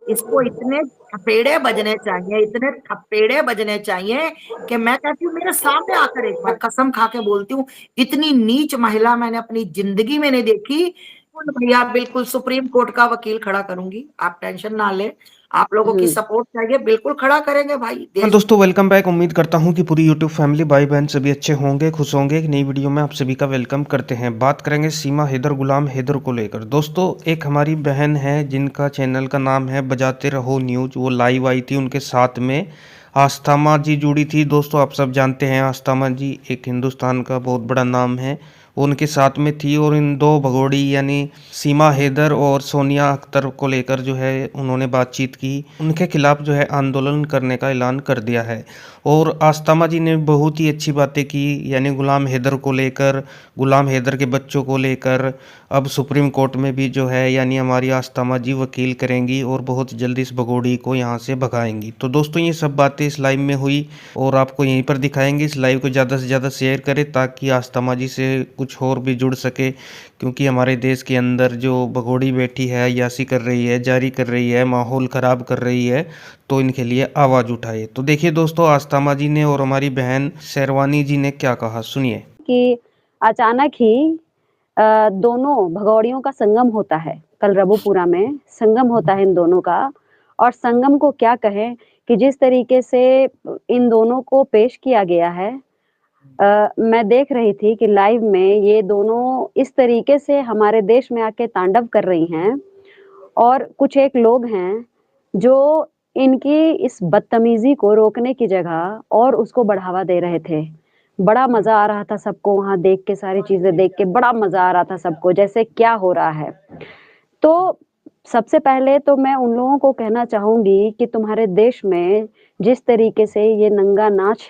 इसको इतने थपेड़े बजने चाहिए, इतने थपेड़े बजने चाहिए कि मैं कहती हूँ मेरे सामने आकर एक बार, कसम खा के बोलती हूँ, इतनी नीच महिला मैंने अपनी जिंदगी में नहीं देखी। बिल्कुल भैया, बिल्कुल सुप्रीम कोर्ट का वकील खड़ा करूंगी, आप टेंशन ना ले। आप लोगों की हम्म। सपोर्ट चाहिए, बिल्कुल खड़ा करेंगे भाई हाँ देश। दोस्तों, वेलकम बैक। उम्मीद करता हूँ कि पूरी यूट्यूब फैमिली, भाई बहन सभी अच्छे होंगे, खुश होंगे। एक नई वीडियो में आप सभी का वेलकम करते हैं। बात करेंगे सीमा हैदर, गुलाम हैदर को लेकर। दोस्तों, एक हमारी बहन है जिनका चैनल का नाम है बजाते रहो न्यूज़, वो लाइव आई थी। उनके साथ में आस्था माँ जी जुड़ी थी। दोस्तों, आप सब जानते हैं आस्था माँ जी एक हिंदुस्तान का बहुत बड़ा नाम है। वो उनके साथ में थी और इन दो भगोड़ी यानी सीमा हैदर और सोनिया अख्तर को लेकर जो है उन्होंने बातचीत की। उनके खिलाफ जो है आंदोलन करने का ऐलान कर दिया है। और आस्था जी ने बहुत ही अच्छी बातें की, यानी गुलाम हैदर को लेकर, गुलाम हैदर के बच्चों को लेकर। अब सुप्रीम कोर्ट में भी जो है यानी हमारी आस्था जी वकील करेंगी और बहुत जल्दी इस भगोड़ी को यहाँ से भगाएंगी। तो दोस्तों, ये सब बातें इस लाइव में हुई और आपको यहीं पर दिखाएंगे। इस लाइव को ज़्यादा से ज़्यादा शेयर करें ताकि आस्था जी से कुछ और भी जुड़ सके, क्योंकि हमारे देश के अंदर जो भगोड़ी बैठी है, अय्याशी कर रही है, जारी कर रही है, माहौल ख़राब कर रही है, तो इनके लिए आवाज़ उठाए। तो देखिए दोस्तों, आस्था जी ने और हमारी बहन शेरवानी जी ने क्या कहा, सुनिए। कि अचानक ही दोनों भगौड़ियों का संगम होता है। कल रबुपुरा में संगम होता है इन दोनों का। और संगम को क्या कहें कि जिस तरीके से इन दोनों को पेश किया गया है, मैं देख रही थी कि लाइव में ये दोनों इस तरीके से हमारे देश में आके तांडव कर रही हैं। और कुछ एक लोग हैं जो इनकी इस बदतमीजी को रोकने की जगह और उसको बढ़ावा दे रहे थे। बड़ा मजा आ रहा था सबको वहां देख के, सारी चीजें देख के बड़ा मजा आ रहा था सबको, जैसे क्या हो रहा है। तो सबसे पहले तो मैं उन लोगों को कहना चाहूंगी कि तुम्हारे देश में जिस तरीके से ये नंगा नाच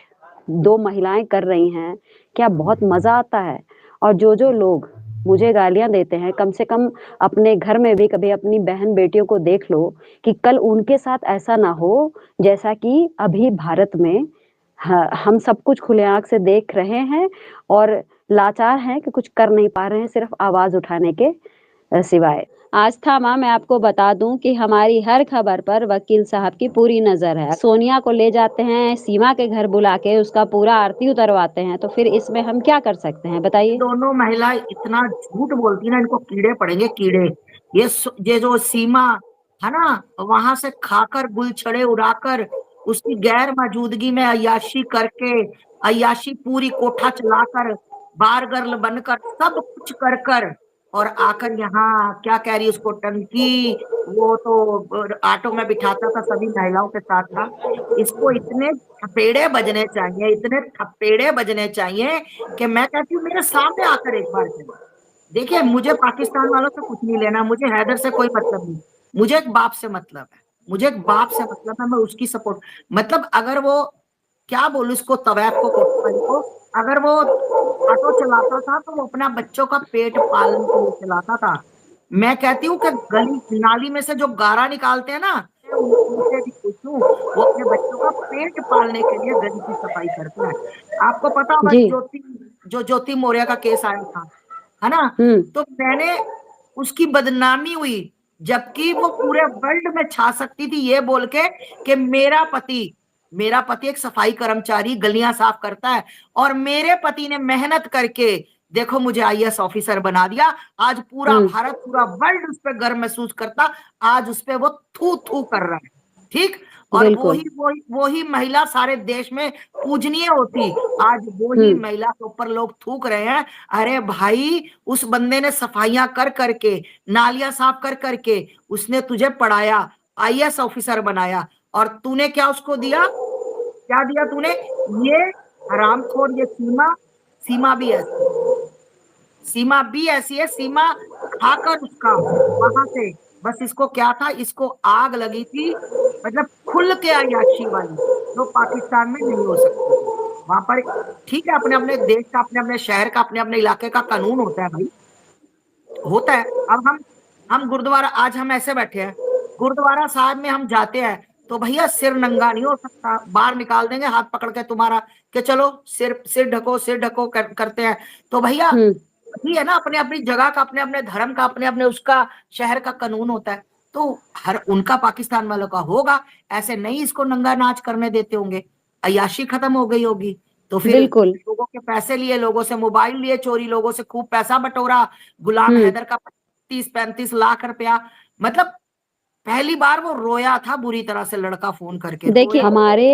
दो महिलाएं कर रही हैं, क्या बहुत मजा आता है। और जो जो लोग मुझे गालियां देते हैं, कम से कम अपने घर में भी कभी अपनी बहन बेटियों को देख लो कि कल उनके साथ ऐसा ना हो जैसा कि अभी भारत में हम सब कुछ खुले आंख से देख रहे हैं और लाचार हैं कि कुछ कर नहीं पा रहे हैं सिर्फ आवाज उठाने के सिवाय। आस्था माँ, मैं आपको बता दूं कि हमारी हर खबर पर वकील साहब की पूरी नजर है। सोनिया को ले जाते हैं सीमा के घर बुला के, उसका पूरा आरती उतरवाते हैं, तो फिर इसमें हम क्या कर सकते हैं बताइए। दोनों महिला इतना झूठ बोलती ना, इनको कीड़े पड़ेंगे कीड़े। ये जो सीमा है ना, वहां से खाकर गुलछड़े उड़ाकर उसकी गैर मौजूदगी में अय्याशी करके, अय्याशी पूरी कोठा चलाकर, बार गर्ल बनकर, सब कुछ कर कर, और आकर यहाँ क्या कह रही उसको टंकी। वो तो ऑटो में बिठाता था, सभी महिलाओं के साथ था। इसको इतने थपेड़े बजने चाहिए, इतने थपेड़े बजने चाहिए कि मैं कहती हूँ मेरे सामने आकर एक बार करे। देखिए, मुझे पाकिस्तान वालों से कुछ नहीं लेना, मुझे हैदर से कोई मतलब नहीं। मुझे एक बाप से मतलब है, मुझे एक बाप से मतलब है, मैं उसकी सपोर्ट। मतलब अगर वो, क्या बोलूं इसको, तवैफ को, कोतवाली को, अगर वो ऑटो चलाता था तो वो अपना बच्चों का पेट पालने के लिए चलाता था। मैं कहती हूँ कि गली नाली में से जो गारा निकालते हैं ना, मैं उनसे भी खुश हूँ। वो अपने बच्चों का पेट पालने के लिए गली की सफाई करते हैं। आपको पता होगा जी। ज्योति मौर्य का केस आया था, है ना। हम्म। तो मैंने, उसकी बदनामी हुई, जबकि वो पूरे वर्ल्ड में छा सकती थी ये बोल के कि मेरा पति एक सफाई कर्मचारी गलियां साफ करता है, और मेरे पति ने मेहनत करके देखो मुझे आईएएस ऑफिसर बना दिया। आज पूरा हम्म। भारत, पूरा वर्ल्ड उस पर गर्व महसूस करता। आज उस पे वो थू थू कर रहा है। ठीक। और बिल्कुल। वो ही महिला सारे देश में पूजनीय होती, आज वो ही हम्म। महिला के ऊपर लोग थूक रहे हैं। अरे भाई, उस बंदे ने सफाइयां कर करके, नालियां साफ कर करके उसने तुझे पढ़ाया, आईएएस ऑफिसर बनाया, और तूने क्या उसको दिया? क्या दिया तूने? ये हरामखोर, ये सीमा, सीमा भी ऐसी है, सीमा भी ऐसी है। सीमा खाकर उसका वहां से, बस इसको क्या था, इसको आग लगी थी। मतलब खुल के अय्याशी वाली, जो पाकिस्तान में नहीं हो सकती थी वहां पर। ठीक है, अपने अपने देश का, अपने अपने शहर का, अपने अपने इलाके का कानून होता है भाई, होता है। अब हम गुरुद्वारा, आज हम ऐसे बैठे हैं, गुरुद्वारा साहब में हम जाते हैं, तो भैया सिर नंगा नहीं हो सकता, बाहर निकाल देंगे हाथ पकड़ के तुम्हारा, कि चलो सिर सिर ढको, सिर ढको करते हैं। तो भैया हम्म। वही है ना, अपने अपनी जगह का, अपने अपने धर्म का, अपने अपने उसका शहर का कानून होता है। तो हर उनका पाकिस्तान वालों का होगा, ऐसे नहीं इसको नंगा नाच करने देते होंगे, अय्याशी खत्म हो गई होगी। तो फिर बिल्कुल। लोगों के पैसे लिए, लोगों से मोबाइल लिए चोरी, लोगों से खूब पैसा बटोरा, गुलाम हम्म। हैदर का 30-35 लाख रुपया, मतलब पहली बार वो रोया था बुरी तरह से, लड़का फोन करके देखिए रोया। हमारे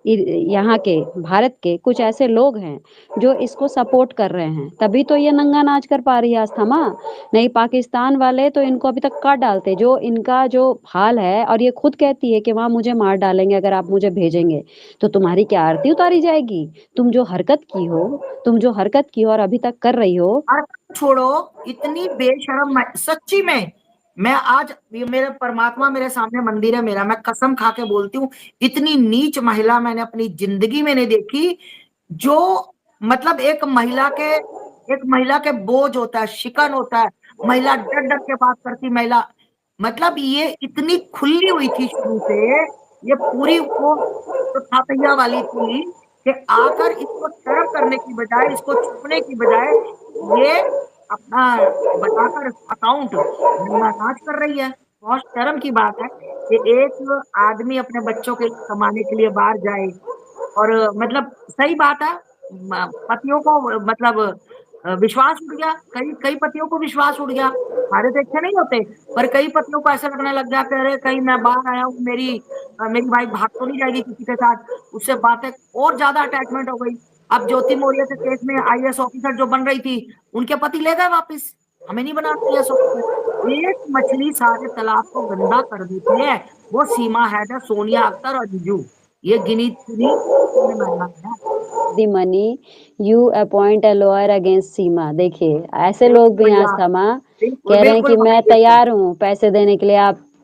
यहाँ के भारत के कुछ ऐसे लोग हैं जो इसको सपोर्ट कर रहे हैं, तभी तो ये नंगा नाच कर पा रही है अस्थमा। नहीं पाकिस्तान वाले तो इनको अभी तक काट डालते, जो इनका जो हाल है, और ये खुद कहती है कि वहाँ मुझे मार डालेंगे अगर आप मुझे भेजेंगे, तो तुम्हारी क्या आरती उतारी जाएगी? तुम जो हरकत की हो और अभी तक कर रही हो। और छोड़ो, इतनी बेशरम, सच्ची में मैं आज, ये मेरे परमात्मा मेरे सामने मंदिर है मेरा, मैं कसम खा के बोलती हूँ, इतनी नीच महिला मैंने अपनी जिंदगी में नहीं देखी। जो मतलब एक महिला के बोझ होता है, शिकन होता है, महिला डर डर के बात करती महिला, मतलब ये इतनी खुली हुई थी शुरू से, ये पूरी वो तो थापैया वाली थी कि आकर इसको शर्म करने की बजाय, इसको छुपने की बजाय, ये अपना बताकर अकाउंट नंगा नाच कर रही है। बहुत शर्म की बात है कि एक आदमी अपने बच्चों के कमाने के लिए बाहर जाए, और मतलब सही बात है, पतियों को मतलब विश्वास उठ गया, कई कई पतियों को विश्वास उठ गया, सारे तो अच्छे नहीं होते, पर कई पतियों को ऐसा लगने लग गया कि अरे कहीं मैं बाहर आया हूँ, मेरी वाइफ भाग तो नहीं जाएगी किसी के साथ, उससे बातें और ज्यादा अटैचमेंट हो गई। अब ज्योति मौर्य के केस में आईएएस ऑफिसर जो बन रही थी, उनके पति ले गए वापिस, हमें नहीं बनाना आईएएस ऑफिसर। एक मछली सारे तालाब को गंदा कर देती है, वो सीमा हैदर, सोनिया अख्तर और जीजू, ये गिनी चुनी महिला है। The money you appoint a lawyer against Seema. देखिए ऐसे लोग बिल्कुल भी हैं भैया, अस्थमा, बिल्कुल कह रहे हैं बिल्कुल कि भाई, मैं बिल्कुल तैयार हूँ पैसे देने के लिए,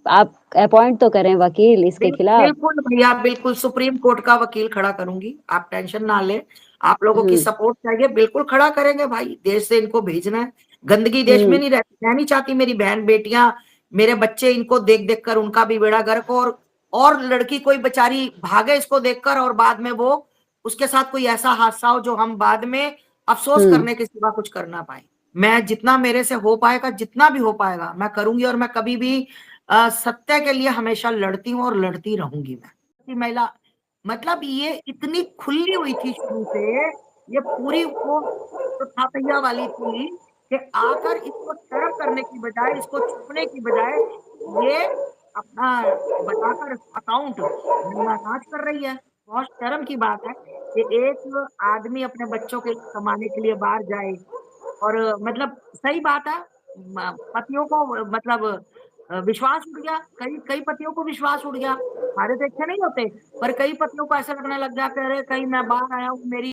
आप अपॉइंट तो करें वकील इसके खिलाफ। बिल्कुल भैया, बिल्कुल सुप्रीम कोर्ट का वकील खड़ा करूंगी, आप टेंशन ना ले। आप लोगों की हम्म। सपोर्ट चाहिए, बिल्कुल खड़ा करेंगे भाई, देश से इनको भेजना है, गंदगी देश में हम्म। नहीं रहती, मैं नहीं चाहती मेरी बहन बेटियां, मेरे बच्चे इनको देख देख कर उनका भी बेड़ा गर्क हो, और लड़की कोई बेचारी भागे इसको देखकर, और बाद में वो उसके साथ कोई ऐसा हादसा हो जो हम बाद में अफसोस हम्म। करने के सिवा कुछ कर ना पाए। मैं जितना मेरे से हो पाएगा, जितना भी हो पाएगा मैं करूंगी, और मैं कभी भी सत्य के लिए हमेशा लड़ती हूँ और लड़ती रहूंगी मैं। कि महिला, मतलब ये इतनी खुली हुई थी शुरू से, ये पूरी वो तो थापैया वाली थी कि आकर इसको शर्म करने की बजाय, इसको छुपने की बजाय, ये अपना बताकर अकाउंट नंगा नाच कर रही है। बहुत शर्म की बात है कि एक आदमी अपने बच्चों के कमाने के लिए बाहर जाए, और मतलब सही बात है, पतियों को मतलब विश्वास उठ गया, कई कई पतियों को विश्वास उठ गया, सारे तो अच्छे नहीं होते, पर कई पतियों को ऐसा लगने लग गया कि अरे कहीं मैं बाहर आया हूँ, मेरी